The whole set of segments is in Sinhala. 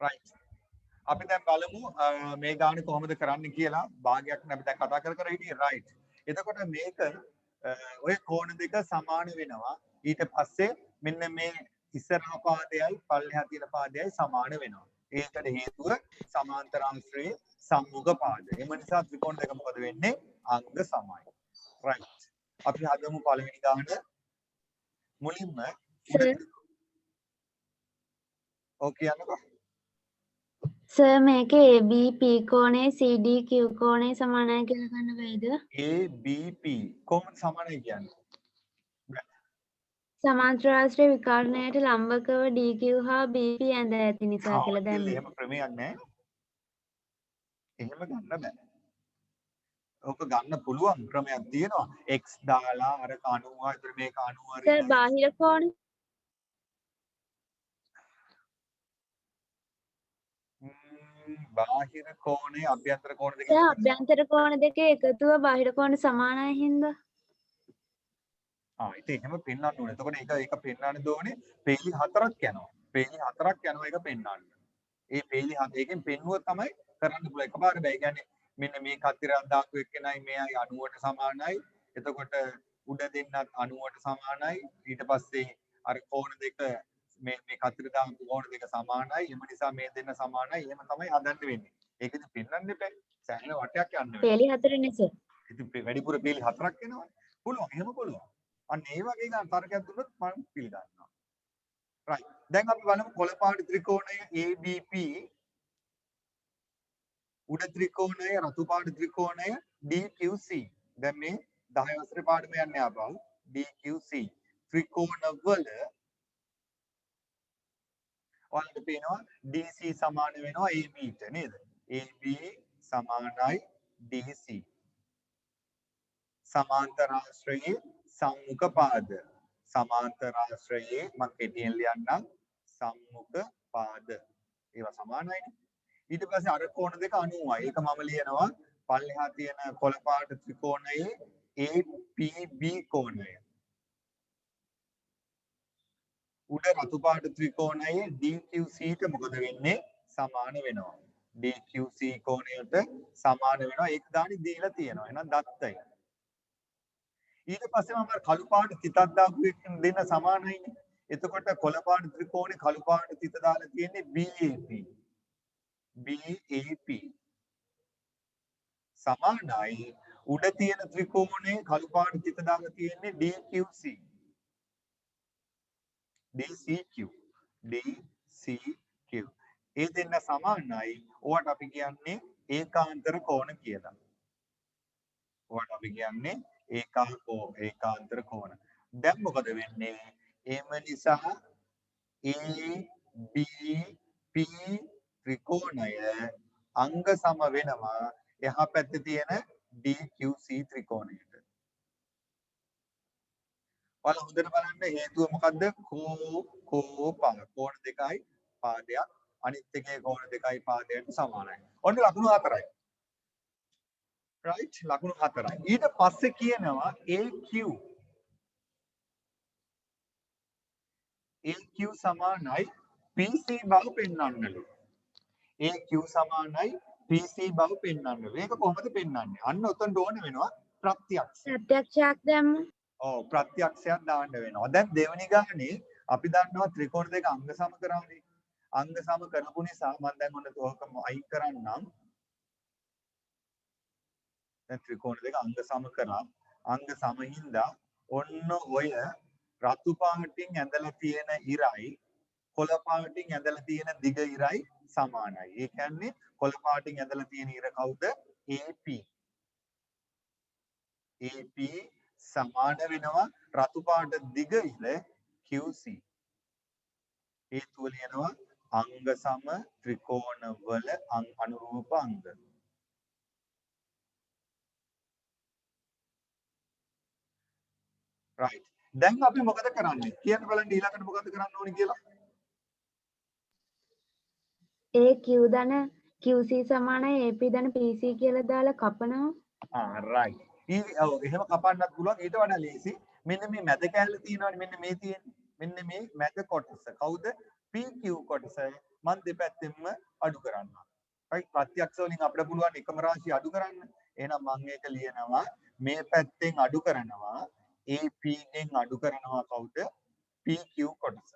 right අපි දැන් බලමු මේ ගානේ කොහොමද කරන්න කියලා භාගයක් අපි දැන් කතා කර හිටියේ right එතකොට මේක ඔය කෝණ දෙක සමාන වෙනවා ඊට පස්සේ මෙන්න මේ ඉස්සරහා පාදයයි පල්ලෙහා තියෙන පාදයයි සමාන වෙනවා ඒකට හේතුව සමාන්තර අංශයේ සම්මුඛ පාද එම නිසා ත්‍රිකෝණ දෙක මොකද වෙන්නේ අංග සමයි right අපි හදමු පළවෙනි ගාන මුලින්ම ඕකේ යන්නකෝ සර් මේකේ ABP කෝණේ CDQ කෝණේ සමානයි කියලා ගන්න බෑද? ABP කොහොමද සමානයි කියන්නේ? සමාන්තරාශ්‍රය විකර්ණයට ලම්බකව DQ හා BP ඇඳ ඇති නිසා කියලා දැම්මේ. එහෙම ක්‍රමයක් නැහැ. එහෙම ගන්න බෑ. ඕක ගන්න පුළුවන් ක්‍රමයක් තියෙනවා. x දාලා අර 90 ඉතින් මේක 90 සර් බාහිර කෝණ බාහිර කෝණේ අභ්‍යන්තර කෝණ දෙක සර් අභ්‍යන්තර කෝණ දෙකේ එකතුව බාහිර කෝණ සමානයි හින්දා ඉතින් එහෙම පෙන්වන්න ඕනේ. එතකොට ඒක පෙන්වන්න ඕනේ පේලි 4ක් යනවා. පේලි 4ක් යනවා ඒක පෙන්වන්න. ඒ පේලි 4 එකෙන් පෙන්නුවොත් තමයි කරන්න පුළුවන්. එකපාරට බෑ. කියන්නේ මෙන්න මේ කතිරක් දාපු එක්කෙනයි මෙයයි 90ට සමානයි. එතකොට උඩ දෙන්නත් 90ට සමානයි. ඊට පස්සේ අර කෝණ දෙක මේ කතිර දාපු කෝණ දෙක සමානයි. එම නිසා මේ දෙන්න සමානයි. එහෙම තමයි හදන්න වෙන්නේ. ඒක ඉතින් පෙන්වන්න එපා. සෑහෙන වටයක් යන්න වෙනවා. පේලි 4 නේ සර්. ඉතින් වැඩිපුර පේලි 4ක් එනවා. පුළුවන්. එහෙම පුළුවන්. අන්න ඒ වගේ ගන්න තර්කයක් දුන්නොත් මම පිළිගන්නවා. right. දැන් අපි බලමු කොළ පාට ත්‍රිකෝණය ABP උඩ ත්‍රිකෝණය රතු පාට ත්‍රිකෝණය DQC. දැන් මේ 10 වසරේ පාඩම යන්නේ ආපහු DQC ත්‍රිකෝණවල ඔයාලට පේනවා DC සමාන වෙනවා AB ට නේද? AB සමානයි DC. සමාන්තර ආශ්‍රයේ සම්මුඛ පාද සමාන්තර ආශ්‍රයේ මම කෙටියෙන් ලියන්නම් සම්මුඛ පාද ඒවා සමානයිනේ ඊට පස්සේ අර කෝණ දෙක 90යි ඒක මම ලියනවා පල්ලෙහා තියෙන කොළ පාට ත්‍රිකෝණයේ APB කෝණය උඩ රතු පාට ත්‍රිකෝණයේ DQC ට මොකද වෙන්නේ සමාන වෙනවා DQC කෝණයට සමාන වෙනවා ඒක දානි දීලා තියෙනවා එහෙනම් දත්තයි ඊට පස්සේ මම කළු පාට තිතක් දාපු එක දෙන්න සමානයිනේ. එතකොට කොළ පාට ත්‍රිකෝණේ කළු පාට තිත දාලා තියෙන්නේ BAP. BAP. සමානයි උඩ තියෙන ත්‍රිකෝණේ කළු පාට තිත දාලා තියෙන්නේ DQC. DCQ. DCQ. ඒ දෙන්න සමානයි. ඕවට අපි කියන්නේ ඒකාන්තර කෝණ කියලා. ඕවට අපි කියන්නේ ඒකාන්තර කෝණ. දැන් මොකද වෙන්නේ? එම නිසා ABP ත්‍රිකෝණය අංග සම වෙනවා එහා පැත්තේ තියෙන DQC ත්‍රිකෝණයට. ඔයාලා හොඳට බලන්න හේතුව මොකද්ද? කෝණ දෙකයි පාදයක් අනිත් එකේ කෝණ දෙකයි පාදයට සමානයි. ඔන්න ලකුණු 4යි. right ලකුණු 4යි ඊට පස්සේ කියනවා AQ සමානයි PC බව පෙන්වන්නලු AQ සමානයි PC බව පෙන්වන්නලු ඒක කොහොමද පෙන්වන්නේ අන්න උතන් ඕන වෙනවා ප්‍රත්‍යක්ෂයක් දැම්ම ඔව් ප්‍රත්‍යක්ෂයක් දාන්න වෙනවා දැන් දෙවෙනි ගානේ අපි දන්නවා ත්‍රිකෝණ දෙක අංග සම කරන්නේ අංග සම කරපු නිසා මම දැන් ඔන්න තෝකම අයින් කරන්නම් දැන් ත්‍රිකෝණ දෙක අංග සම කරා අංග සමින්දා ඔන්න ඔය රතු පාටින් ඇඳලා තියෙන ඉරයි කොළ පාටින් ඇඳලා තියෙන දිග ඉරයි සමානයි. ඒ කියන්නේ කොළ පාටින් ඇඳලා තියෙන ඉර කවුද? AP. AP සමාන වෙනවා රතු පාට දිග ඉර QC. ඒ තුල ලියනවා අංග සම ත්‍රිකෝණ වල අනුරූප අංග. right දැන් අපි මොකද කරන්නේ කියන්න බලන්න ඊළඟට මොකද කරන්න ඕනේ කියලා AQ දන QC සමානයි AP දන PC කියලා දාලා කපනවා right ඔව් එහෙම කපන්නත් පුළුවන් ඊට වඩා ලේසි මෙන්න මේ මැද කැලේ තියෙනවානේ මෙන්න මේ තියෙන්නේ මෙන්න මේ මැද කොටස කවුද PQ කොටස මම දෙපැත්තෙන්ම අඩු කරනවා. right ප්‍රත්‍යක්ෂ වලින් අපිට පුළුවන් එකම රාශිය අඩු කරන්න. එහෙනම් මම ඒක ලියනවා මේ පැත්තෙන් අඩු කරනවා AP ගෙන් අඩු කරනවා කවුද? PQ කොටස.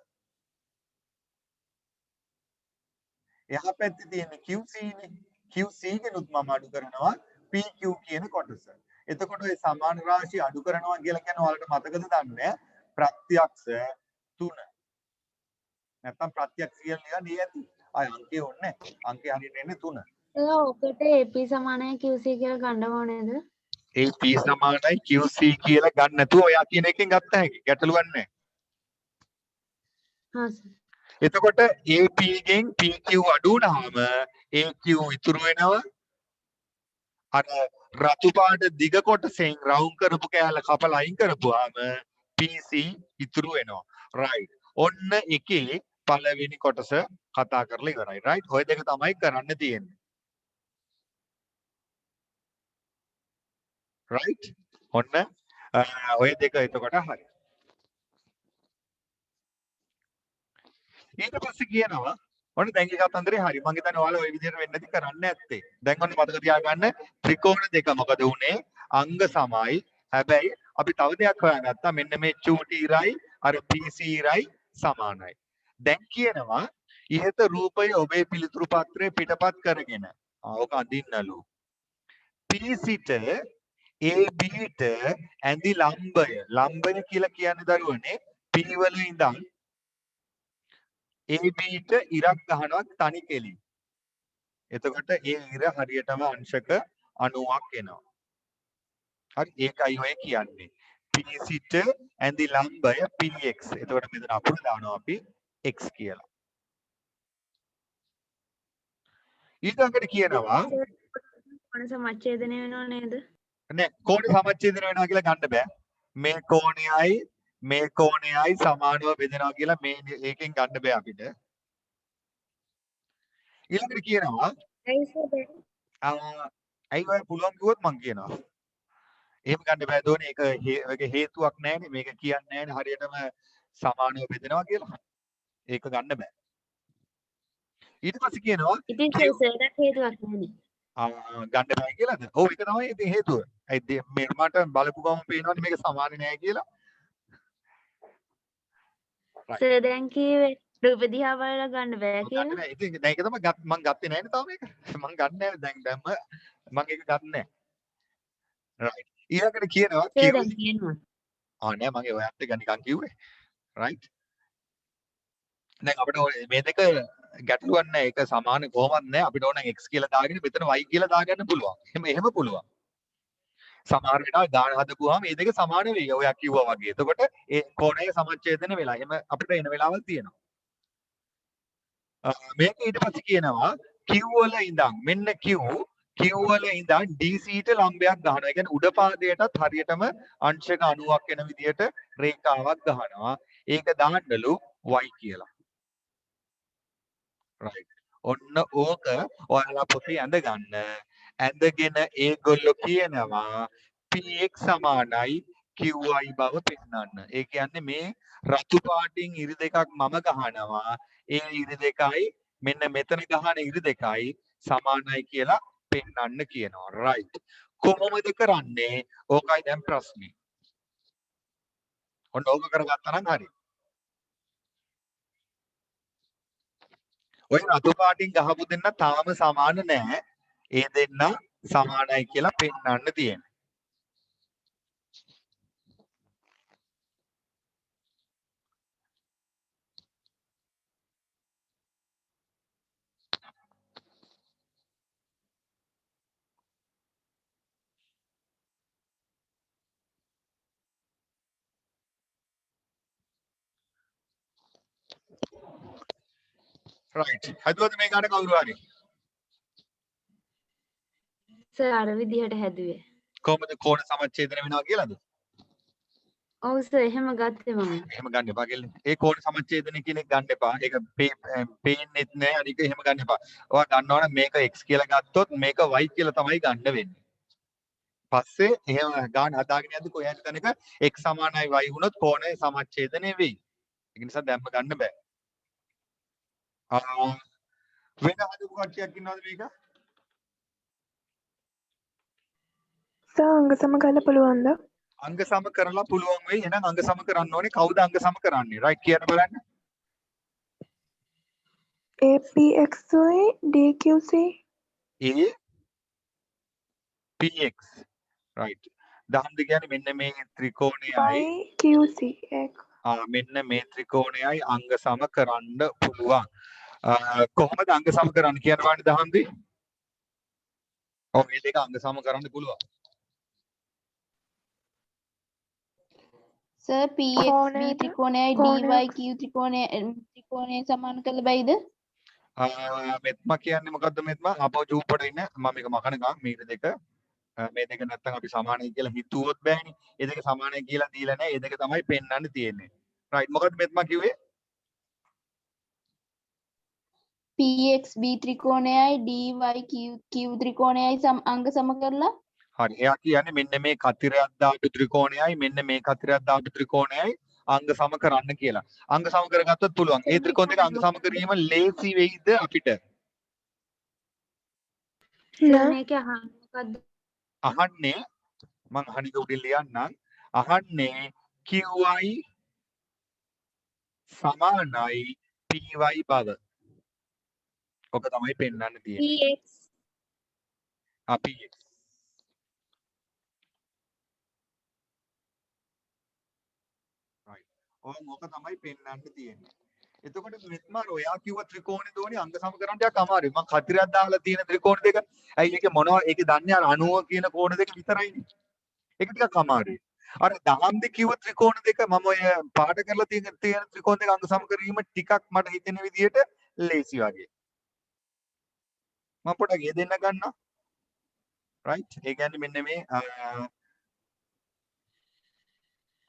එහා පැත්තේ තියෙන QC නේ. QC ගෙනුත් මම අඩු කරනවා PQ කියන කොටස. එතකොට ඒ සමාන රාශිය අඩු කරනවා කියලා කියන්නේ ඔයාලට මතකද දන්නේ ප්‍රත්‍යක්ෂ 3. නැත්තම් ප්‍රත්‍යක්ෂ කියලා ලියන්නේ ඇති. ආය අංකේ ඕනේ නැහැ. අංකේ හරියට එන්නේ 3. ඔකට AP සමානයි QC කියලා ගන්න ඕනේද? AP සමානයි QC කියලා ගන්න නැතුව ඔයා කියන එකෙන් ගත්ත හැකි. ගැටලුවක් නැහැ. හා සර්. එතකොට AP ගෙන් PQ අඩු වුණාම AQ ඉතුරු වෙනවා අර රතු පාට දිග කොටසෙන් රවුන්ඩ් කරපු කෑල්ල කපලා අයින් කරපුවාම PC ඉතුරු වෙනවා. right. ඔන්න එකේ පළවෙනි කොටස කතා කරලා ඉවරයි. right. ඔය දෙක තමයි කරන්න තියෙන්නේ. right. ඔන්න ඔය දෙක එතකොට හරි. ඊට පස්සේ කියනවා ඔන්න දැන් එක කතන්දරේ හරි. මම හිතන්නේ ඔයාලා ওই විදිහට වෙන්නේ නැති කරන්න ඇත්තේ. දැන් ඔන්න මතක තියාගන්න ත්‍රිකෝණ දෙක මොකද උනේ? අංග සමයි. හැබැයි අපි තව දෙයක් හොයාගත්තා. මෙන්න මේ චූටීරයි අර PCරයි සමානයි. දැන් කියනවා ඉහත රූපය ඔබේ පිළිතුරු පත්‍රයේ පිටපත් කරගෙන. ඕක අඳින්නලු. PCට ABට ඇඳි ලම්බය. ලම්බය කියලා කියන්නේ දරුවනේ P වල ඉඳන් ABට ඉරක් ගහනවා තනි කෙලි. එතකොට ඒ ඉර හරියටම අංශක 90ක් එනවා. හරි ඒකයි ඔය කියන්නේ. PCට ඇඳි ලම්බය PX. එතකොට මෙතන අපුඩ දානවා අපි X කියලා. ඊළඟට කියනවා කොන සමච්ඡේදනය වෙනව නේද? නෑ කෝණ සමච්ඡේදන වෙනවා කියලා ගන්න බෑ. මේ කෝණයයි සමානව බෙදෙනවා කියලා මේ ඒකෙන් ගන්න බෑ අපිට. ඊළඟට කියනවා ඇයි ඔය පුළුවන් කිව්වොත් මං කියනවා. එහෙම ගන්න බෑ දෝනේ ඒක හේතුවක් නැහැනේ මේක කියන්නේ නැහැනේ හරියටම සමානව බෙදෙනවා කියලා. ඒක ගන්න බෑ. ඊට පස්සේ කියනවා ඉතින් සර්ට හේතුවක් නැහැනේ. ගන්න බෑ කියලාද? ඔව් ඒක තමයි ඉතින් හේතුව. ඒ මේ මට බලපු ගමන් පේනවනේ මේක සමාන නෑ කියලා. සර් දැන් කීවේ රූප දිහා බලලා ගන්න බෑ කියලා. නෑ ඉතින් දැන් ඒක තමයි මං ගත්තේ නෑනේ තාම මේක. මං ගන්න නෑ දැන් දැම්ම මං ඒක ගන්න නෑ. right. ඊළඟට කියනවා සර් දැන් කියනවා. නෑ මගේ ඔයත් එක නිකන් කිව්වේ. right. දැන් අපිට මේ දෙක ගැටලුවක් නෑ ඒක සමාන කොහොමත් නෑ අපිට ඕන x කියලා දාගෙන මෙතන y කියලා දාගන්න පුළුවන්. එහෙම පුළුවන්. සමහර වෙලාවට ගාන හදපුවාම මේ දෙක සමාන වෙයි. ඔයා කිව්වා වගේ. එතකොට ඒ කෝණය සමච්ඡේදන වෙලා. එහෙම අපිට එන වෙලාවල් තියෙනවා. මේක ඊට පස්සේ කියනවා Q වල ඉඳන් මෙන්න Q වල ඉඳන් DC ට ලම්බයක් ගන්නවා. ඒ කියන්නේ උඩ පාදයටත් හරියටම අංශක 90ක් වෙන විදිහට රේඛාවක් ගන්නවා. ඒක දාන්නලු y කියලා. right. ඔන්න ඕක ඔයාලා පොතේ ඇඳ ගන්න. ඇඳගෙන ඒගොල්ලෝ කියනවා px සමානයි qy බව පෙන්වන්න. ඒ කියන්නේ මේ රතු පාටින් ඉරි දෙකක් මම ගහනවා. ඒ ඉරි දෙකයි මෙන්න මෙතන ගහන ඉරි දෙකයි සමානයි කියලා පෙන්වන්න කියනවා. right. කොහොමද කරන්නේ? ඕකයි දැන් ප්‍රශ්නේ. ඔන්න ඕක කරගත්තා නම් හරි. ඔය රතු පාටින් ගහපු දෙන්න තාම සමාන නැහැ. ඒ දෙන්න සමානයි කියලා පෙන්වන්න තියෙනවා. right. හදුවද මේ ගාන කවුරු හරි? සර් අර විදිහට හැදුවේ. කොහොමද කෝණ සමච්ඡේදන වෙනවා කියලාද? ඔව් සර් එහෙම ගත්තේ මම. එහෙම ගන්න එපා කියලා. ඒ කෝණ සමච්ඡේදන කියන එක ගන්න එපා. ඒක පේන්නෙත් නෑ. අනික එහෙම ගන්න එපා. ඔයා ගන්නවනම් මේක x කියලා ගත්තොත් මේක y කියලා තමයි ගන්න වෙන්නේ. පස්සේ එහෙම ගාන හදාගෙන යද්දි කොහේ හරි තැනක x සමානයි y වුණොත් කෝණය සමච්ඡේදනය වෙයි. ඒක නිසා දැම්ම ගන්න බෑ. වෙන හදපු කට්ටියක් ඉන්නවද මේක? අංග සම කරලා පුළුවන්ද? අංග සම කරලා පුළුවන් වෙයි. එහෙනම් අංග සම කරන්න ඕනේ. කවුද අංග සම කරන්නේ? රයිට් කියන්න බලන්න. APXY DQC A PX. right. දහම්ද කියන්නේ මෙන්න මේ ත්‍රිකෝණයයි YQC මෙන්න මේ ත්‍රිකෝණයයි අංග සම කරන්න පුළුවන්. කොහොමද අංග සම කරන්න කියන වන්නේ දහම්ද? ඔව් මේ දෙක අංග සම කරන්න පුළුවන්. සර් PXB ත්‍රිකෝණයයි DYQ ත්‍රිකෝණය සමාන කළ බැයිද? මෙත්ම කියන්නේ මොකද්ද මෙත්ම? අපෝ චූප්පට ඉන්න මම මේක මකනකම් මේක දෙක මේ දෙක නැත්තම් අපි සමානයි කියලා හිතුවොත් බෑනේ. ඒ දෙක සමානයි කියලා දීලා නැහැ. ඒ දෙක තමයි පෙන්වන්න තියෙන්නේ. රයිට්. මොකද්ද මෙත්ම කිව්වේ? PXB ත්‍රිකෝණයයි DYQ ත්‍රිකෝණයයි අංග සම කරලා හරි. එයා කියන්නේ මෙන්න මේ කතිරයක් දාපු ත්‍රිකෝණයයි මෙන්න මේ කතිරයක් දාපු ත්‍රිකෝණයයි අංග සම කරන්න කියලා. අංග සම කරගත්තොත් පුළුවන්. ඒ ත්‍රිකෝණ දෙක අංග සම කිරීම ලේසි වෙයිද අපිට? මේක අහන්න මොකද්ද? අහන්නේ මං අහන්නේ උඩින් ලියන්නම්. අහන්නේ QI සමානයි PY බව. ඔක තමයි පෙන්වන්න තියෙන්නේ. PX අපි ඕක තමයි පෙන්වන්න තියෙන්නේ. එතකොට මෙත්මාර ඔයා කිව්ව ත්‍රිකෝණේ දෝනේ අංග සම කරන්න ටිකක් අමාරුයි. මම කතිරයක් දාලා තියෙන ත්‍රිකෝණ දෙක. ඇයි ඒකේ මොනවා ඒකේ දන්නේ අර 90 කියන කෝණ දෙක විතරයිනේ. ඒක ටිකක් අමාරුයි. අර දහම්ද කිව්ව ත්‍රිකෝණ දෙක මම ඔය පාඩ කරලා තියෙන ත්‍රිකෝණ දෙක අංග සම කිරීම ටිකක් මට හිතෙන විදිහට ලේසි වගේ. මම පොඩ්ඩක් ඒ දෙන්න ගන්නවා. රයිට්. ඒ කියන්නේ මෙන්න මේ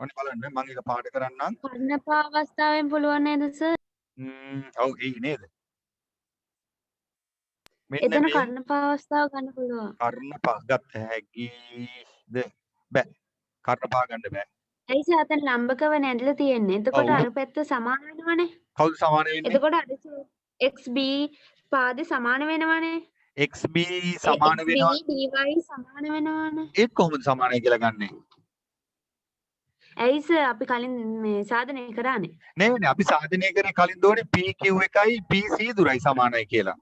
ඔන්න බලන්න මම ඒක පාඩ කරන්නම්. කර්ණපා අවස්ථාවෙන් පුළුවන් නේද සර්? ඔව් ඒ නේද? මෙන්න එතන මේ කර්ණපා අවස්ථාව ගන්න පුළුවන්. කර්ණපා ගත්ත හැකිද? බෑ. කර්ණපා ගන්න බෑ. ඇයි සර් අතන ලම්බකව නැදලා තියෙන්නේ? එතකොට ඔව්. අර පැත්ත සමාන වෙනවනේ. කවුද සමාන වෙන්නේ? එතකොට අර XB පාදේ සමාන වෙනවනේ. XB සමාන වෙනවා. XB DY සමාන වෙනවනේ. ඒක කොහොමද සමානයි කියලා ගන්නෙ? ඇයි සර් අපි කලින් මේ සාධනය කරානේ. නේ අපි සාධනය කරේ කලින් දෝනේ PQ එකයි PC දුරයි සමානයි කියලා.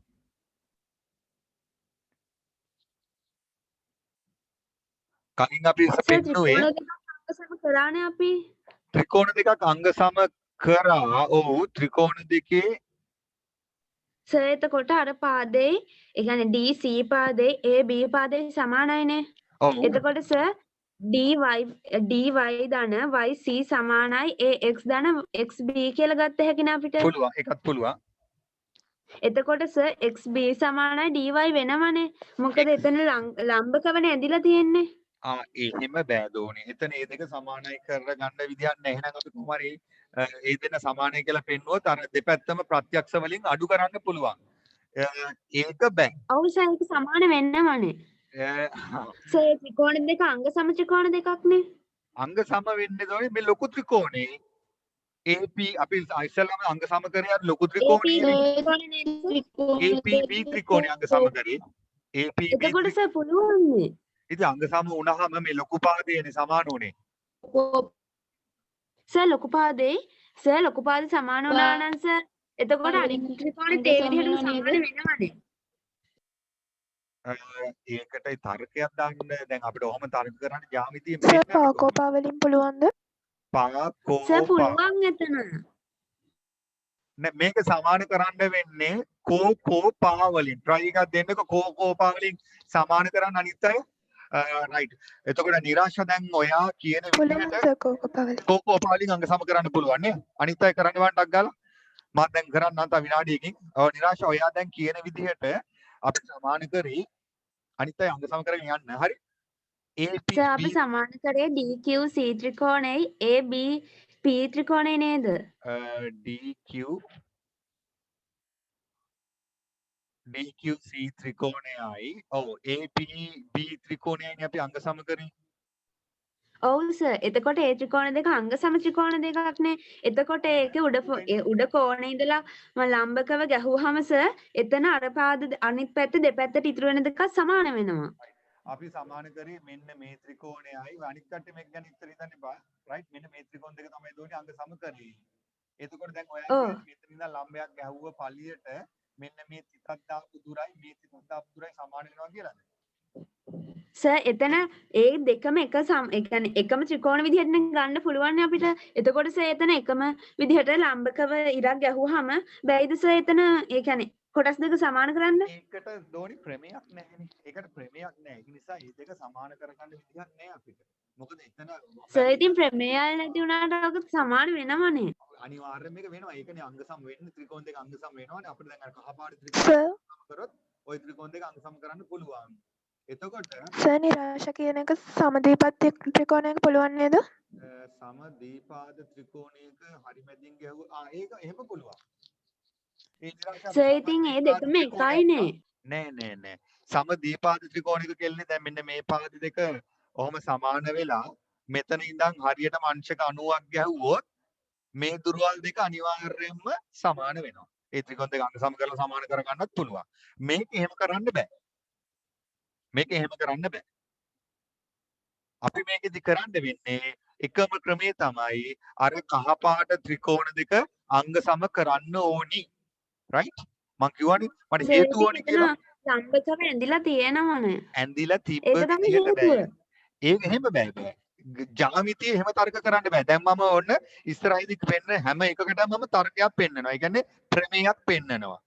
කලින් අපි පෙන්නුවේ කරානේ අපි. ත්‍රිකෝණ දෙකක් අංග සම කරා. ඔව් ත්‍රිකෝණ දෙකේ සර් එතකොට අර පාදේ ඒ කියන්නේ DC පාදේ AB පාදේ සමානයිනේ. ඔව් එතකොට සර් dy ධන yc සමානයි ax ධන xb කියලා ගත්ත හැකිනේ අපිට. පුළුවන් ඒකත් පුළුවන්. එතකොට සර් xb සමානයි dy වෙනවනේ. මොකද එතන ලම්බකවනේ ඇදිලා තියෙන්නේ. එහෙම බෑ දෝනේ. එතන මේ දෙක සමානයි කරගන්න විදියක් නැහැ. එහෙනම් අපි කොහොම හරි ඒ දෙන්න සමානයි කියලා පෙන්වුවොත් අර දෙපැත්තම ප්‍රත්‍යක්ෂ වලින් අඩු කරන්න පුළුවන්. ඒක බෑ. ඔව් සර් ඒක සමාන වෙන්නමනේ. සර් ත්‍රිකෝණ දෙක අංග සම ත්‍රිකෝණ දෙකක්නේ. අංග සම වෙන්නේ දෝනේ මේ ලොකු ත්‍රිකෝණේ AP අපි ඉස්සෙල්ලාම අංග සම කරේ අර ලොකු ත්‍රිකෝණේ APB ත්‍රිකෝණේ අංග සම කරේ APB එතකොට සර් පුළුවන් නේ. ඉතින් අංග සම වුණාම මේ ලොකු පාදයනේ සමාන උනේ. සර් ලොකු පාදේ සමාන වුණා නම් සර් එතකොට අනිත් ත්‍රිකෝණෙත් ඒ විදිහටම සමාන වෙනවනේ. ඒකටයි තර්කයක් දාන්න දැන් අපිට ඔහොම තර්ක කරන්න ජ්‍යාමිතිය සර් පාකෝපා වලින් පුළුවන්ද? සර් පුළුවන් එතන. නෑ මේක සමාන කරන්න වෙන්නේ කෝපා වලින්. try එකක් දෙන්නකො කෝපා වලින් සමාන කරන්න අනිත් අය. රයිට්. එතකොට නිරාශ දැන් ඔයා කියන විදිහට කෝපා වලින් අංග සම කරන්න පුළුවන් නේ. අනිත් අය කරන්න වන්ටක් ගාලා මම දැන් කරන්නම් තා විනාඩියකින්. නිරාශ ඔයා දැන් කියන විදිහට අපි සමාන කරේ අනිත් අය අංග සම කරගෙන යන්න. හරි. සර් අපි සමාන කරේ DQC ත්‍රිකෝණයයි ABP ත්‍රිකෝණය නේද? DQC ත්‍රිකෝණයයි ඔව් APB ත්‍රිකෝණයයි අපි අංග සම කරේ. ඔව් සර්. එතකොට ඒ ත්‍රිකෝණ දෙක අංග සම ත්‍රිකෝණ දෙකක්නේ. එතකොට ඒකේ උඩ කෝණේ ඉඳලා ලම්බකව ගැහුවාම සර් එතන අර පාද අනිත් පැත්ත දෙපැත්තට ඉතුරු වෙන දෙකක් සමාන වෙනවා. අපි සමාන කරේ මෙන්න මේ ත්‍රිකෝණයයි අනිත් කට්ටිය මේක ගැන ඉස්සර හිතන්න එපා. රයිට් මෙන්න මේ ත්‍රිකෝණ දෙක තමයි දුන්නේ අංග සම කරේ. එතකොට දැන් ඔයා ඔව්. කියන්නේ මෙතන ඉඳන් ලම්බයක් ගැහුව පළියට මෙන්න මේ තිතක් දාපු දුරයි මේ තිතක් දාපු දුරයි සමාන වෙනවා කියලාද? සර් එතන ඒ දෙකම එක ඒ කියන්නේ එකම ත්‍රිකෝණ විදිහට ගන්න පුළුවන් නේ අපිට. එතකොට සර් එතන එකම විදිහට ලම්බකව ඉරක් ගැහුවාම බැයිද සර් එතන ඒ කියන්නේ කොටස් දෙක සමාන කරන්න? ඒකට දෝනි ප්‍රමේයක් නැහැනේ. ඒකට ප්‍රමේයක් නැහැ. ඒ නිසා මේ දෙක සමාන කරගන්න විදිහක් නැහැ අපිට. මොකද එතන සර් ඉතින් ප්‍රමේයල් නැති වුණාට ඔක සමාන වෙනවනේ. අනිවාර්යයෙන්ම මේක වෙනවා. ඒකනේ අංග සම වෙන්නේ ත්‍රිකෝණ දෙක අංග සම වෙනවනේ. අපිට දැන් අර කහපාට ත්‍රිකෝණ සර් සම කරොත් ওই ත්‍රිකෝණ දෙක අංග සම කරන්න පුළුවන්. එතකොට සර් නිරාශ කියන එක සමදීපත් ත්‍රිකෝණයක පුළුවන් නේද? සම දීපාද ත්‍රිකෝණයක හරි මැදින් ගැහුවා. ඒක එහෙම පුළුවන්. ඒ නිරාශ සර් ඉතින් ඒ දෙකම එකයිනේ. නෑ. සම දීපාද ත්‍රිකෝණයක කෙල්ලේ දැන් මෙන්න මේ පාද දෙක ඔහොම සමාන වෙලා මෙතන ඉඳන් හරියටම අංශක 90ක් ගැහුවොත් මේ දුරවල් දෙක අනිවාර්යයෙන්ම සමාන වෙනවා. ඒ ත්‍රිකෝණ දෙක අංග සම කරලා සමාන කරගන්නත් පුළුවන්. මේක එහෙම කරන්න බෑ. අපි මේකෙදි කරන්න වෙන්නේ එකම ක්‍රමේ තමයි අර කහපාට ත්‍රිකෝණ දෙක අංග සම කරන්න ඕනි. රයිට්? මං කිව්වනේ මට හේතු ඕනි කියලා. ලම්බකව ඇඳිලා තියෙනවනේ. ඇඳිලා තිබ්බ ඒක තමයි විදිහට බෑ. හේතුව. ඒක එහෙම බෑ. ජාමිතිය එහෙම තර්ක කරන්න බෑ. දැන් මම ඔන්න ඉස්සරහින්දි පෙන්න හැම එකකටම මම තර්කයක් පෙන්නනවා. ඒ කියන්නේ ප්‍රමේයක් පෙන්නනවා.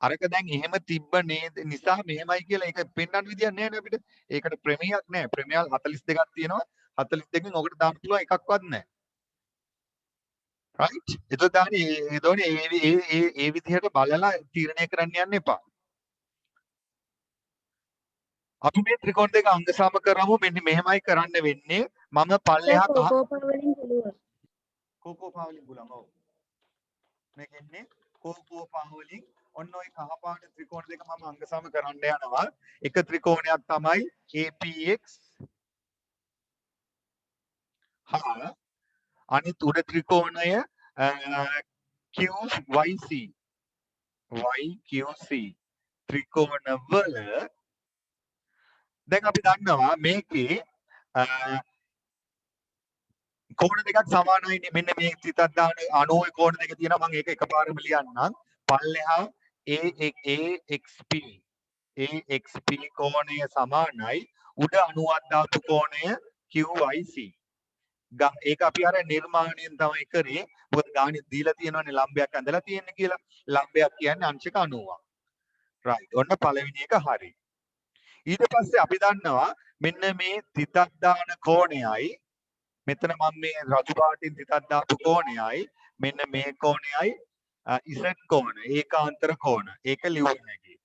අරක දැන් එහෙම තිබ්බ නේද නිසා මෙහෙමයි කියලා ඒක පෙන්වන්න විදියක් නැහැ නේ අපිට. ඒකට ප්‍රමේයක් නැහැ. ප්‍රමේයල් 42ක් තියෙනවා. 42කින් ඔකට දාන්න පුළුවන් එකක්වත් නැහැ. රයිට්? එතකොට ඒ විදිහට බලලා තීරණය කරන්න යන්න එපා. අපි මේ ත්‍රිකෝණ දෙක අංග සම කරමු. මෙන්න මෙහෙමයි කරන්න වෙන්නේ. මම පල්ලෙහා කෝකෝපා වලින් පුළුවන්. කෝකෝපා වලින් පුළුවන්. ඔව්. මේක එන්නේ කෝකෝපා වලින් ඔන්න ඔය කහපාට ත්‍රිකෝණ දෙක මම අංග සම කරන්න යනවා. එක ත්‍රිකෝණයක් තමයි APX. හා අනිත් උඩ ත්‍රිකෝණය QYC. YQC ත්‍රිකෝණවල දැන් අපි දන්නවා මේකේ කෝණ දෙකක් සමානයිනේ. මෙන්න මේ තිතක් දාන 90 කෝණ දෙක තියෙනවා. මම ඒක එකපාරම ලියන්නම්. පල්ලෙහා AXP කෝණය සමානයි උඩ 90ක් දාපු කෝණය QYC. ඒක අපි අර නිර්මාණයෙන් තමයි කරේ. මොකද ගාණි දීලා තියෙනවානේ ලම්බයක් ඇඳලා තියෙන්නේ කියලා. ලම්බයක් කියන්නේ අංශක 90ක්. රයිට්. ඔන්න පළවෙනි එක හරි. ඊට පස්සේ අපි දන්නවා මෙන්න මේ තිතක් දාන කෝණයයි මෙතන මම මේ රතු පාටින් තිතක් දාපු කෝණයයි මෙන්න මේ කෝණයයි Z කෝණ ඒකාන්තර කෝණ. ඒක ලියුම් නැගී.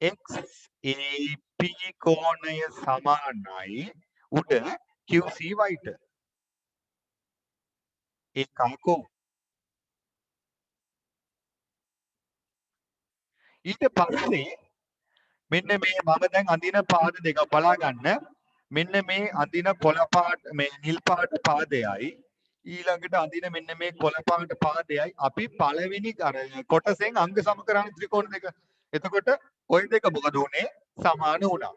XAP කෝණය සමානයි උඩ QCY ට. ඒකකෝ. ඊට පස්සේ මෙන්න මේ මම දැන් අඳින පාද දෙක බලා ගන්න. මෙන්න මේ අඳින කොළ පාට මේ නිල් පාට පාදයයි ඊළඟට අඳින මෙන්න මේ කොළ පාට පාදයයි අපි පළවෙනි අර කොටසෙන් අංග සමකරන ත්‍රිකෝණ දෙක. එතකොට ওই දෙක මොකද උනේ? සමාන වුණා.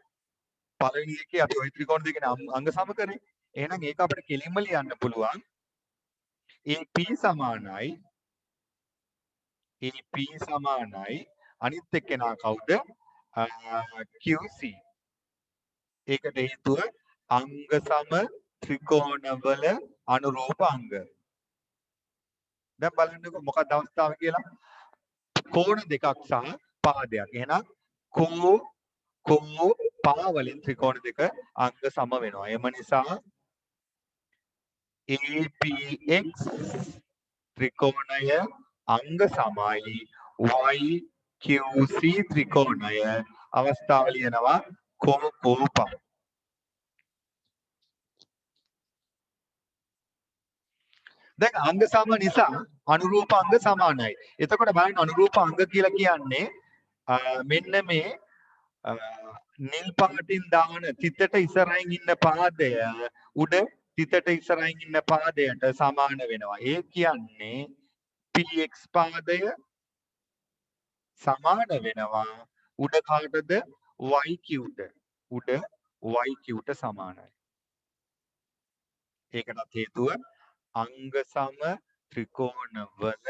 පළවෙනි එකේ අපි ওই ත්‍රිකෝණ දෙකේ අංග සම කරේ. එහෙනම් ඒක අපිට කෙලින්ම ලියන්න පුළුවන්. AP සමානයි අනිත් එක්කෙනා කවුද? QC. ඒකට හේතුව අංග සම ත්‍රිකෝණවල අනුරූප අංග. දැන් බලන්නකො මොකක්ද අවස්ථාව කියලා. කෝණ දෙකක් සහ පාදයක්. එහෙනම් පා වලින් ත්‍රිකෝණ දෙක අංග සම වෙනවා. එම නිසා APX ත්‍රිකෝණය අංග සමයි YQC ත්‍රිකෝණය අවස්ථාව ලියනවා කෝපා. දැන් අංග සම නිසා අනුරූප අංග සමානයි. එතකොට බලන්න අනුරූප අංග කියලා කියන්නේ මෙන්න මේ නිල් පාටින් දාන තිතට ඉස්සරහින් ඉන්න පාදය උඩ තිතට ඉස්සරහින් ඉන්න පාදයට සමාන වෙනවා. ඒ කියන්නේ px පාදය සමාන වෙනවා උඩ කාටද yq ට. උඩ yq ට සමානයි. ඒකටත් හේතුව අංග සම ත්‍රිකෝණවල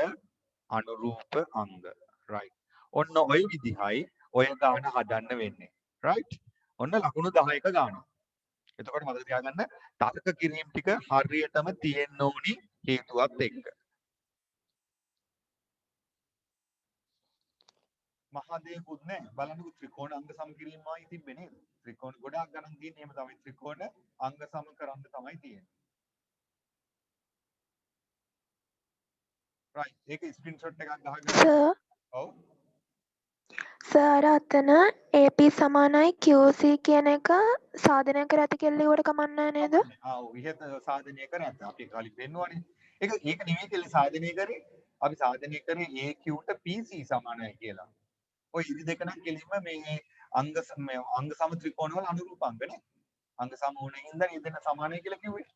අනුරූප අංග. right. ඔන්න ඔය විදිහයි ඔය ගාන හදන්න වෙන්නේ. right. ඔන්න ලකුණු 10ක ගාන. එතකොට මතක තියාගන්න තර්ක කිරීම ටික හරියටම තියෙන්න ඕනි හේතුවත් එක්ක. මහා දෙයක්වත් නැහැ. බලන්නකො ත්‍රිකෝණ අංග සම කිරීමයි තිබ්බේ නේද? ත්‍රිකෝණ ගොඩාක් ගණන් තියෙන්නේ එහෙම තමයි. ත්‍රිකෝණ අංග සම කරන්න තමයි තියෙන්නේ. right. ඒක ස්ක්‍රීන්ෂොට් එකක් ගහගන්න. සර් ඔව්. සර් අතන AP සමානයි QC කියන එක සාධනය කර ඇති කියලා ඒකට කමක් නැහැ නේද? ඔව් ඉහත සාධනය කර ඇත. අපි කලින් පෙන්නුවානේ. ඒක නෙමෙයි කියලා සාධනය කරේ. අපි සාධනය කරේ AQ ට PC සමානයි කියලා. ඔය ඉරි දෙක නම් කෙලින්ම මේ අංග සම ත්‍රිකෝණ වල අනුරූප අංග නේ. අංග සම වුණේ හින්දා මේ දෙන්න සමානයි කියලා කිව්වේ.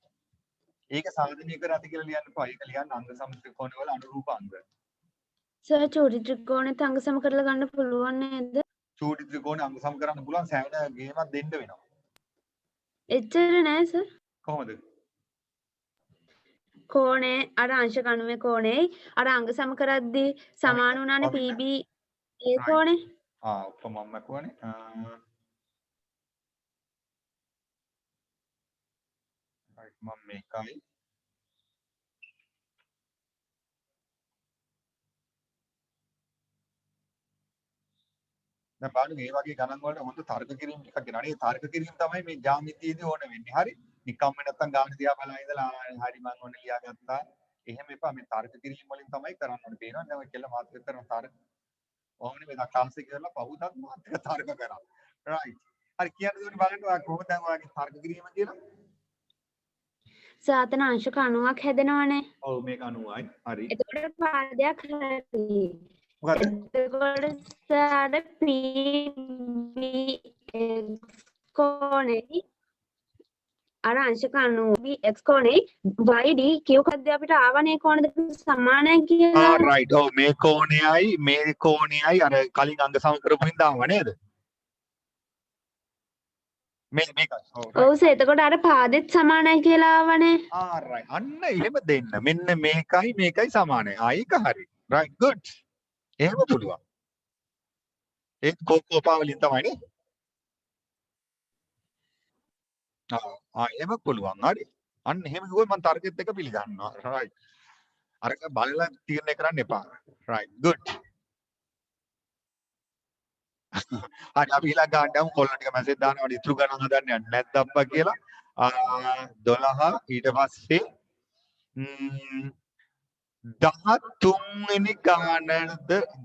ඒක සාධනය කර ඇති කියලා ලියන්න එපා. ඒක ලියන්න අංග සම ත්‍රිකෝණ වල අනුරූප අංග. සර් චූටි ත්‍රිකෝණෙත් අංග සම කරලා ගන්න පුළුවන් නේද? චූටි ත්‍රිකෝණ අංග සම කරන්න පුළුවන් සෑහෙන ගේමක් දෙන්න වෙනවා. එච්චර නෑ සර්. කොහොමද? කෝණේ අර අංශ කණුවේ කෝණේ අර අංග සම කරද්දී සමාන වුණානේ PB ඒ කෝණේ. ඔක්කොම මම කියවනේ. right මම මේකයි දැන් බලන්න මේ වගේ ගණන් වලට හොඳ තර්ක කිරීම ටිකක් ගෙනා. මේ තර්ක කිරීම තමයි මේ ජ්‍යාමිතියේදී ඕන වෙන්නේ. හරි. නිකම්ම නැත්තම් ගාන දිහා බලලා ඉඳලා හරි මම ඔන්න ලියාගත්තා. එහෙම එපා. මේ තර්ක කිරීම වලින් තමයි කරන්න ඕනේ. පේනවා දැන් ඔය කෙල්ල මාත් එක්ක කරන තර්ක. ඔහොමනේ මේ ක්ලාස් එකේ කරලා පහුදත් මාත් එක්ක තර්ක කරා. right. හරි කියන්න දුන්නේ බලන්න ඔයා කොහොමද දැන් ඔයාගේ තර්ක කිරීම කියලා? සාතන අංශ කණුවක් හැදෙනවනේ. ඔව් මේක 90යි. හරි. එතකොට පාදයක් හරි. මොකද? එතකොට සාර PBX කෝණේ අර අංශ කණුව BX කෝණේ YDQ කද්ද අපිට ආවනේ කෝණ දෙක සමානයි කියලා. right. ඔව් මේ කෝණයයි අර කලින් අංග සම කරපු හින්දා ආව නේද? මේකයි. ඔව් සර් එතකොට අර පාදෙත් සමානයි කියලා ආවනේ. right. අන්න එහෙම දෙන්න. මෙන්න මේකයි සමානයි. ඒක හරි. right good. එහෙම පුළුවන්. ඒක කෝපා වලින් තමයි නේ. එහෙම පුළුවන්. හරි. අන්න එහෙම කිව්වොත් මම තර්කෙත් එක පිළිගන්නවා. right. අරක බලලා තීරණය කරන්න එපා. right good. හරි අපි ඊළඟ ගානට යමු. කොල්ලෝ ටික මැසේජ් දානවා ඉතුරු ගණන් හදන්න යන්නේ නැද්ද අප්පා කියලා. 12 ඊට පස්සේ 13 වෙනි ගානද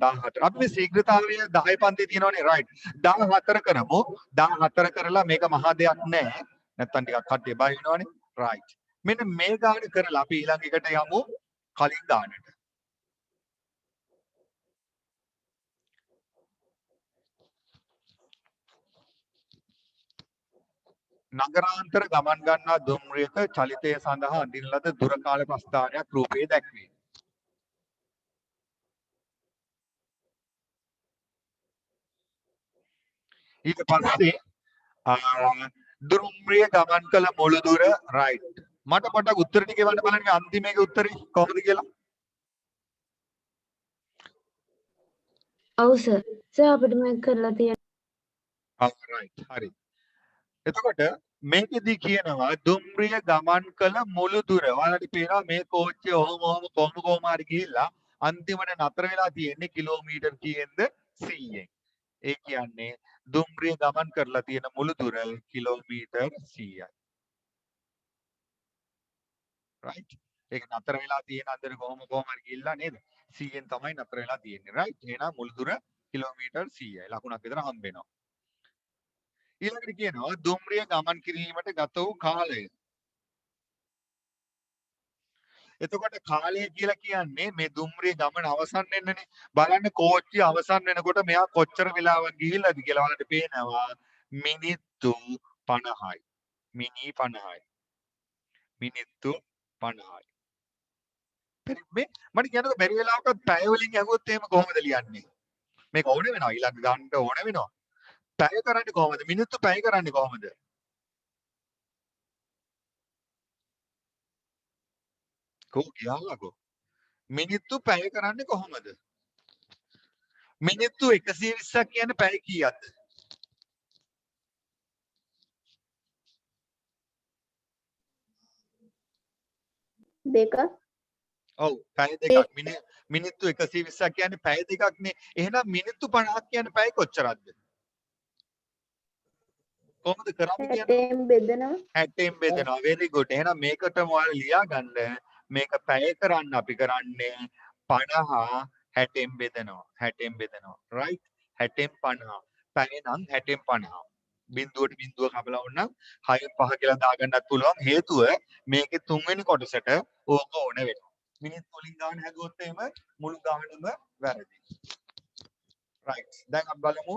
14. අපි මේ ශීඝ්‍රතාවය 10 පන්ති තියෙනවනේ right. 14 කරමු. 14 කරලා මේක මහා දෙයක් නෑ. නැත්තම් ටිකක් කට්ටිය බය වෙනවනේ. right. මෙන්න මේ ගාන කරලා අපි ඊළඟ එකට යමු කලින් ගානට. නගරාන්තර ගමන් ගන්නා දුම්රියක චලිතය සඳහා අඳින ලද දුර කාල ප්‍රස්ථානයක් රූපයේ දැක්වේ. ඊට පස්සේ දුම්රිය ගමන් කළ මුළු දුර right. මට පොඩ්ඩක් උත්තර ටික එවන්න බලන්න මේ අන්තිම එකේ උත්තරේ කොහොමද කියලා. ඔව් සර්. සර් අපිට මේක කරලා තියෙනවා. right. හරි. එතකොට මේකෙදි කියනවා දුම්රිය ගමන් කළ මුළු දුර. ඔයාලට පේනවා මේ කෝච්චිය කොහොම හරි ගිහිල්ලා අන්තිමට නතර වෙලා තියෙන්නේ කිලෝමීටර් කීයෙන්ද 100ෙන්. ඒ කියන්නේ දුම්රිය ගමන් කරලා තියෙන මුළු දුර කිලෝමීටර් 100යි. right. ඒක නතර වෙලා තියෙන අතර කොහොම හරි ගිහිල්ලා නේද? 100ෙන් තමයි නතර වෙලා තියෙන්නේ. right. එහෙනම් මුළු දුර කිලෝමීටර් 100යි. ලකුණක් විතර හම්බ වෙනවා. ඊළඟට කියනවා දුම්රිය ගමන් කිරීමට ගත වූ කාලය. එතකොට කාලය කියලා කියන්නේ මේ දුම්රිය ගමන අවසන් වෙන්නනේ. බලන්න කෝච්චිය අවසන් වෙනකොට මෙයා කොච්චර වෙලාවක් ගිහිල්ලාද කියලා බලන්න පේනවා මිනිත්තු 50යි. මිනි 50යි. මිනිත්තු 50යි. මේ මට කියන්නකෝ බැරි වෙලාවකත් පැය වලින් ඇහුවොත් එහෙම කොහොමද ලියන්නේ? මේක ඕන වෙනවා ඊළඟ ගන්න ඕන වෙනවා. පැය කරන්නේ කොහොමද? මිනිත්තු පැය කරන්නේ කොහොමද? කෝ කියන්නකෝ. මිනිත්තු පැය කරන්නේ කොහොමද? මිනිත්තු 120ක් කියන්නේ පැය කීයක්ද? දෙක ඔව් පැය දෙකක්. මිනිත්තු 120ක් කියන්නේ පැය දෙකක්නේ. එහෙනම් මිනිත්තු 50ක් කියන්නේ පැය කොච්චරක්ද? කොහොමද කරන්නේ කියන්නේ? 60න් බෙදනවා 60න් බෙදනවා. very good. එහෙනම් මේකටම ඔයාලා ලියා ගන්න. මේක පැය කරන්න අපි කරන්නේ 50 60න් බෙදනවා. 60න් බෙදනවා. right? 60න් 50. පැය නම් 60න් 50. බිඳුවට බිඳුව කපලා වුණනම් 6න් 5 කියලා දාගන්නත් පුළුවන්. හේතුව මේකේ තුන්වෙනි කොටසට ඕක ඕන වෙනවා. මිනිත්තු වලින් ගාන හැදුවොත් එහෙම මුළු ගානම වැරදි. right. දැන් අපි බලමු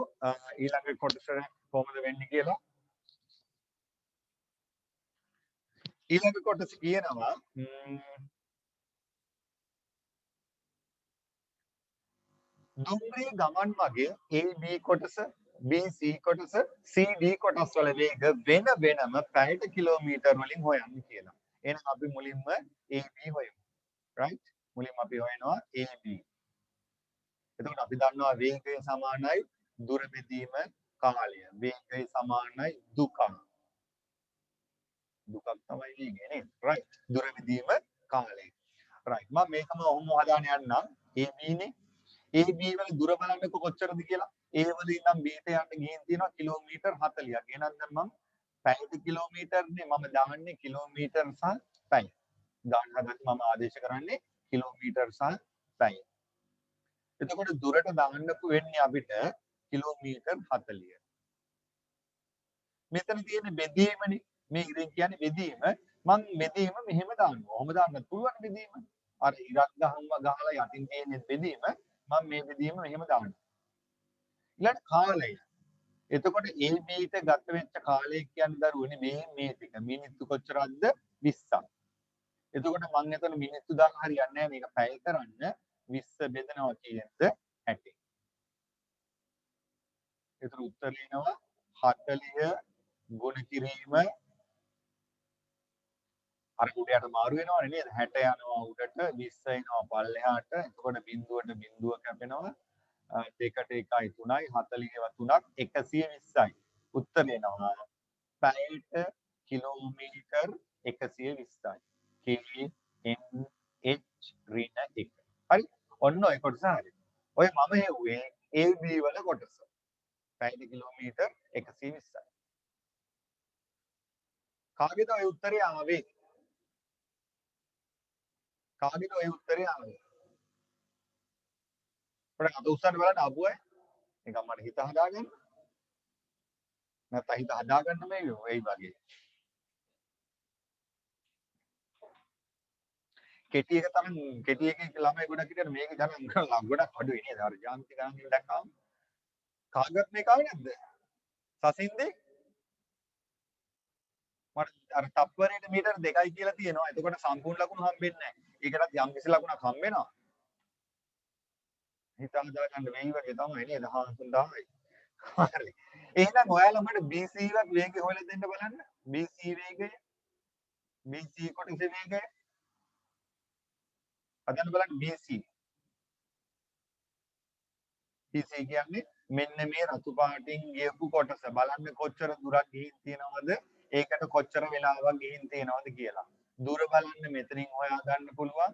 ඊළඟ කොටස කොහොමද වෙන්නේ කියලා. ඊළඟ කොටස කියනවා දුම්රිය ගමන් මගේ AB කොටස BC කොටස CD කොටස් වල වේග වෙන වෙනම පැයට කිලෝමීටර් වලින් හොයන්න කියලා. එහෙනම් අපි මුලින්ම AB හොයමු. right? මුලින්ම අපි හොයනවා AB. එතකොට අපි දන්නවා වේගය සමානයි දුර බෙදීම කාලය. වේගය සමානයි දුක. දුකක් තමයි වේගය නේද? right. දුර බෙදීම කාලය. right. මම මේකම ඔහොම හදාගෙන යන්නම්. AB නේ. AB වල දුර බලන්නකො කොච්චරද කියලා. A වල ඉඳන් B ට යන්න ගිහින් තියෙනවා කිලෝමීටර් 40ක්. එහෙනම් දැන් මම පැයට කිලෝමීටර්නේ මම දාන්නේ කිලෝමීටර් සහ පැය. ගාන හදද්දි මම ආදේශ කරන්නේ කිලෝමීටර් සහ පැය. එතකොට දුරට දාන්නකු වෙන්නේ අපිට කිලෝමීටර් 40. මෙතන තියෙන බෙදීමනේ. මේ ඉතින් කියන්නේ බෙදීම. මම බෙදීම මෙහෙම දානවා. ඔහොම දාන්නත් පුළුවන් බෙදීම. අර ඉරක් ගහලා යටින් තියෙන බෙදීම මම මේ බෙදීම මෙහෙම දානවා. ඊළඟ කාලය. එතකොට AB ට ගත වෙච්ච කාලය කියන්නේ දරුවනේ මේ ටික. මිනිත්තු කොච්චරක්ද? 20ක්. එතකොට මම එතන මිනිත්තු දාන්න හරියන්නේ නැහැ මේක පැය කරන්න 20 බෙදනවා කියද්ද 60. ඒතර උත්තර එනවා 40 ගුණ කිරීම අර උඩයට මාරු වෙනවනේ නේද 60 යනවා උඩට 20 එනවා පල්ලෙහාට එතකොට බිඳුවට බිඳුව කැපෙනවා 2ට 1යි 3යි 40ව 3ක් 120යි උත්තර එනවා පැයට කිලෝමීටර් 120යි KNH ඍණ 1 හරි ඔන්න ඔය කොටස හරි ඔය මම හෙව්වේ AB වල කොටස පැයට කිලෝමීටර් 120යි කාගේද ඔය උත්තරය ආවේ කාගේද ඔය උත්තරය ආවේ පොඩ්ඩක් අත උස්සන්න බලන්න ආපු අය නිකන් මට හිත හදාගන්න නැත්නම් හිත හදාගන්න මේ වෙයි වගේ කෙටි එක තමයි කෙටි එකේ ළමයි ගොඩක් හිටියට මේක ගණන් කරලා ගොඩක් අඩුයි නේද අර ජාන්ති ගණන් දැක්කම කාගත් මේක ආවේ නැද්ද සසින්දේ මට අර තප්පරයට මීටර 2යි කියලා තියෙනවා එතකොට සම්පූර්ණ ලකුණු හම්බෙන්නේ නැහැ ඒකටත් යම් කිසි ලකුණක් හම්බ වෙනවා හිත හදාගන්න වෙයි වගේ තමයි නේද 3000යි හරි එහෙනම් ඔයාලා මට BC වත් වේගය හොයලා දෙන්න බලන්න BC වේගය BC කොටසේ වේගය හදන්න බලන්න BC BC කියන්නේ මෙන්න මේ රතු පාටින් ගියපු කොටස බලන්න කොච්චර දුරක් ගිහින් තියෙනවද ඒකට කොච්චර වෙලාවක් ගිහින් තියෙනවද කියලා දුර බලන්න මෙතනින් හොයා ගන්න පුළුවන්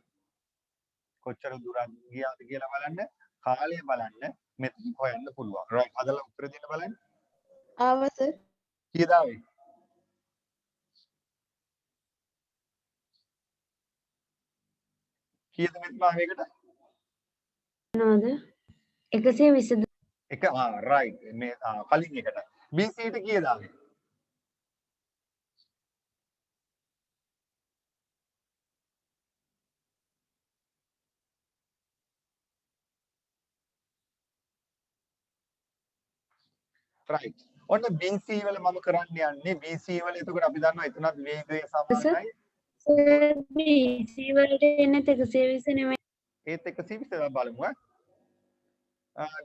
කොච්චර දුරක් ගියාද කියලා බලන්න කාලය බලන්න මෙතනින් හොයන්න පුළුවන් right හදලා උත්තර දෙන්න බලන්න ආව සර් කීයද ආවේ කීයද මෙතන ආවේකට මොනවද 120 එක right මේ කලින් එකට BC ට කීයද ආවේ right ඔන්න BC වල මම කරන්න යන්නේ BC වල එතකොට අපි දන්නවා එතනත් වේගය සමානයි සර් BC වලට එන්නේ 120 නෙමෙයි. ඒත් 120 බලමු ඈ.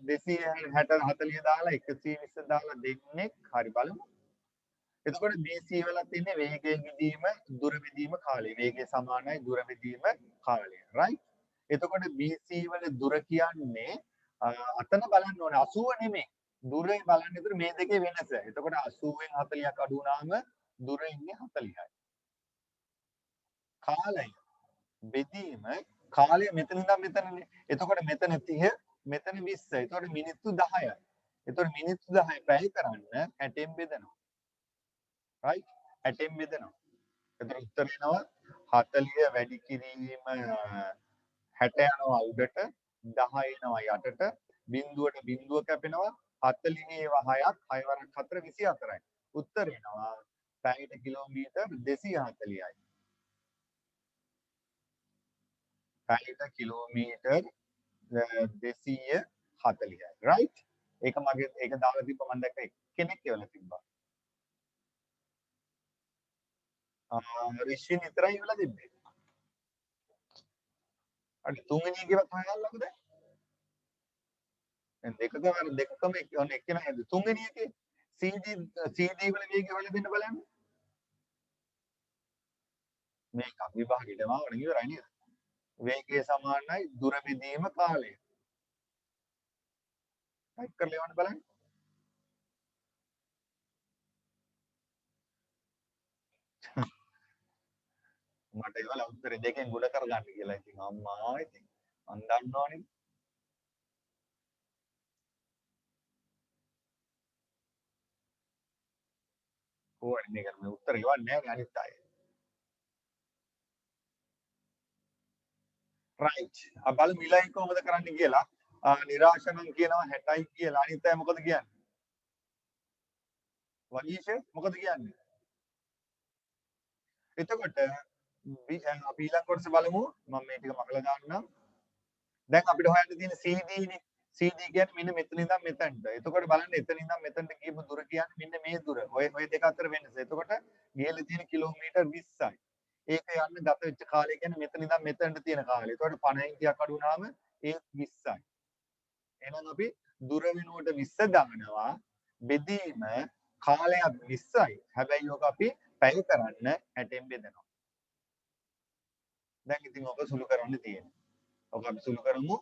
260 40 දාලා 120 දාලා දෙන්නේ හරි බලමු. එතකොට BC වල තියෙන්නේ වේගයෙන් විදීම දුර විදීම කාලය. වේගය සමානයි දුර විදීම කාලය. right? එතකොට BC වල දුර කියන්නේ අතන බලන්න ඕනේ 80 නෙමෙයි. දුරේ බලන්න ඉතින් මේ දෙකේ වෙනස. එතකොට 80න් 40ක් අඩු වුණාම දුර ඉන්නේ 40යි. කාලය බෙදීම කාලය මෙතන ඉඳන් මෙතනනේ. එතකොට මෙතන 30 මෙතන 20. එතකොට මිනිත්තු 10යි. එතකොට මිනිත්තු 10 පැය කරන්න 60න් බෙදනවා. right? 60න් බෙදනවා. එතකොට උත්තර එනවා 40 වැඩි කිරීම 60 යනවා උඩට 10 එනවා යටට බිඳුවට බිඳුව කැපෙනවා 40 6ක් 6 වරක් 4 24යි. උත්තර එනවා පැයට කිලෝමීටර් 240යි. පැයට කිලෝමීටර් 240යි. right? ඒක මගේ ඒක දාලා තිබ්බ මම දැක්ක කෙනෙක් කියලා තිබ්බා. රිෂින් විතරයි වෙලා තිබ්බේ. අර තුන්වෙනි එකේවත් හොයන්නකෝ දැන්. දැන් දෙකකම එක්කෙනා හැද තුන්වෙනි එකේ CD වල වේගය හොයලා දෙන්න බලන්න. මේක විභාගෙටම වණ ඉවරයි නේද? වේගය සමානයි දුර බෙදීම කාලය. ටයිප් කරලා එවන්න බලන්න. මට ඒවල උත්තරේ දෙකෙන් ගුණ කරගන්න කියලා ඉතින් අම්මා ඉතින් මන් දන්නවනේ. කොහොමද මේක මේ උත්තර ඉවන්නේ නැහැ අනිත් අය. right. බලමු ඊළඟ කොහොමද කරන්න කියලා. නිරාශනම් කියනවා 60යි කියලා. අනිත් අය මොකද කියන්නේ? වගීෂ මොකද කියන්නේ? එතකොට අපි ඊළඟ කොටස බලමු. මම මේ ටික මකලා දාන්නම්. දැන් අපිට හොයන්න තියෙන CD නේ. CD කියන්නේ මෙන්න මෙතන ඉඳන් මෙතනට. එතකොට බලන්න එතන ඉඳන් මෙතනට කියපු දුර කියන්නේ මෙන්න මේ දුර. ඔය දෙක අතර වෙනස. එතකොට ගිහලා තියෙන කිලෝමීටර් 20යි. ඒක යන්න ගත වෙච්ච කාලය කියන්නේ මෙතන ඉඳන් මෙතනට තියෙන කාලය. එතකොට 50න් ටිකක් අඩු වුණාම ඒ 20යි. එහෙනම් අපි දුර වෙනුවට 20 දානවා. බෙදීම කාලයක් 20යි. හැබැයි ඔක අපි පැය කරන්න 60න් බෙදනවා. දැන් ඉතින් ඔක සුළු කරන්න තියෙනවා. ඔක අපි සුළු කරමු.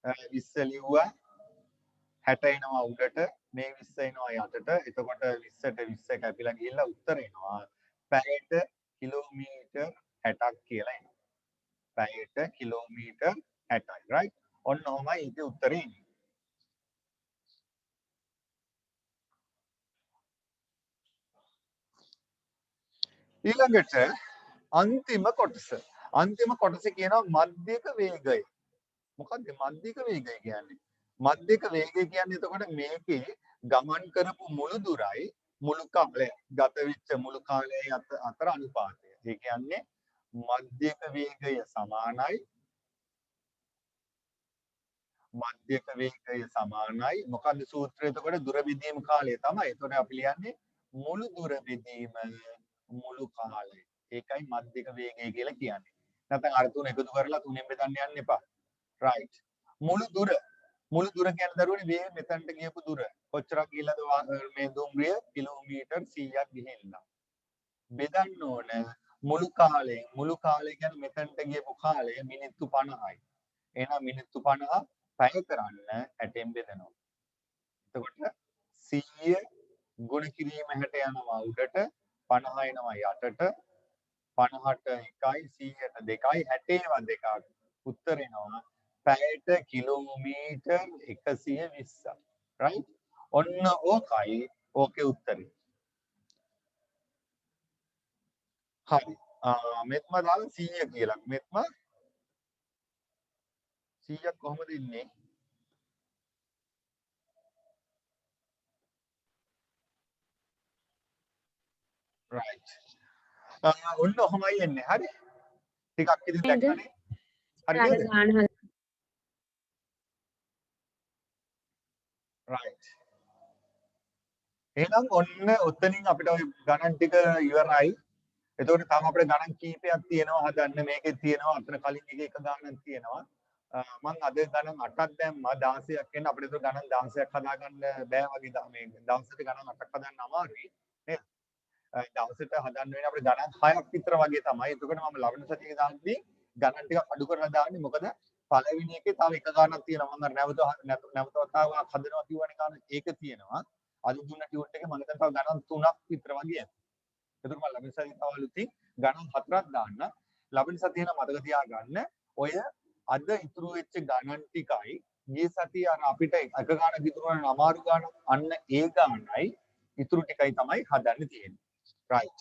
20 ලිව්වා 60 එනවා උඩට මේ 20 එනවා යටට. එතකොට 20ට 20 කැපිලා ගිහිල්ලා උත්තර එනවා. පැයට කිලෝමීටර් 60ක් කියලා එනවා. පැයට කිලෝමීටර් 60යි. right? ඔන්න ඔහමයි ඒකේ උත්තරේ එන්නේ. ඊළඟට අන්තිම කොටස. අන්තිම කොටස කියනවා මධ්‍යක වේගය. මොකක්ද මධ්‍යක වේගය කියන්නේ? මධ්‍යක වේගය කියන්නේ එතකොට මේකේ ගමන් කරපු මුළු දුරයි මුළු කාලය ගත වෙච්ච මුළු කාලයයි අතර අනුපාතය. ඒ කියන්නේ මධ්‍යක වේගය සමානයි මධ්‍යක වේගය සමානයි මොකක්ද සූත්‍රය? එතකොට දුර බෙදීම කාලය තමයි. එතකොට අපි ලියන්නේ මුළු දුර බෙදීම මුළු කාලය. ඒකයි මධ්‍යක වේගය කියලා කියන්නේ. නැත්නම් අර තුන එකතු කරලා තුනෙන් බෙදන්න යන්න එපා. right. මුළු දුර කියන්නේ දරුවනේ මේ මෙතනට ගියපු දුර. කොච්චරක් ගිහිල්ලාද මේ දුම්රිය කිලෝමීටර් 100ක් ගිහිල්ලා. බෙදන්න ඕන මුළු කාලය. මුළු කාලය කියන්නේ මෙතනට ගියපු කාලය මිනිත්තු 50යි. එහෙනම් මිනිත්තු 50 පැය කරන්න 60න් බෙදනවා. එතකොට 100 ගුණ කිරීම 60 යනවා උඩට 50 එනවා යටට 50ට 1යි 100ට 2යි 60ව දෙකක් උත්තර එනවා පැයට කිලෝමීටර් 120ක්. right? ඔන්න ඕකයි ඕකේ උත්තරේ. හරි. මෙත්ම දාලා 100 කියලා. මෙත්ම 100ක් කොහොමද ඉන්නේ? right. ඔන්න ඔහමයි එන්නේ. හරි. ටිකක් ඉතින් දැක්කනේ. හරි නේද? right. එහෙනම් ඔන්න ඔතනින් අපිට ওই ගණන් ටික ඉවරයි. එතකොට තාම අපිට ගණන් කීපයක් තියෙනවා හදන්න. මේකේ තියෙනවා අතන කලින් එක ගණනක් තියෙනවා. මම අද ගණන් 8ක් දැම්මා 16ක් එන්න අපිට ඒක ගණන් 16ක් හදාගන්න බෑ වගේ මේ දවසට ගණන් 8ක් හදන්න අමාරුයි නේද? දවසට හදන්න වෙන අපිට ගණන් 6ක් විතර වගේ තමයි. එතකොට මම ලබන සතියේ දාන්නේ ගණන් ටික අඩු කරලා දාන්නේ. මොකද පළවෙනි එකේ තව එක ගණනක් තියෙනවා. මම නැවත වතාවක් හදනවා කියවනේ ගණන් ඒක තියෙනවා. අද දුන්න ටියුට් එකේ මම දැන් තව ගණන් 3ක් විතර වගේ යනවා. එතකොට මම ලබන සතියේ තව අලුතින් ගණන් 4ක් දාන්න. ලබන සතියේ නම් මතක තියාගන්න ඔය අද ඉතුරු වෙච්ච ගණන් ටිකයි ගිය සතියේ අර අපිට එක ගණනක් ඉතුරු වෙන අමාරු ගණන අන්න ඒ ගණනයි ඉතුරු ටිකයි තමයි හදන්න තියෙන්නේ. right.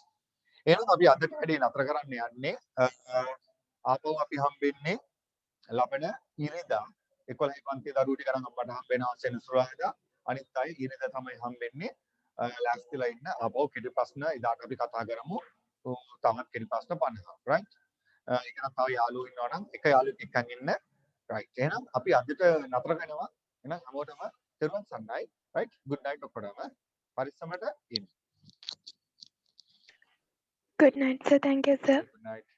එහෙනම් අපි අදට වැඩේ නතර කරන්න යන්නේ ආපහු අපි හම්බෙන්නේ ලබන ඉරිදා 11 පන්ති දරුවෝ ටික අරන් අපට හම්බෙනවා සෙනසුරාදා අනිත් අය ඉරිදා තමයි හම්බෙන්නේ ලෑස්තිලා ඉන්න ආපහු කෙටි ප්‍රශ්න ඉදාට අපි කතා කරමු තවත් කෙටි ප්‍රශ්න 50ක් right ඒක නම් තව යාළුවෝ ඉන්නවා නම් එක යාළුවෙක් එක්කන් ඉන්න right එහෙනම් අපි අදට නතර කරනවා එහෙනම් හැමෝටම තෙරුවන් සරණයි right good night ඔක්කොටම පරිස්සමට ඉන්න Good night, sir. Thank you, sir. good night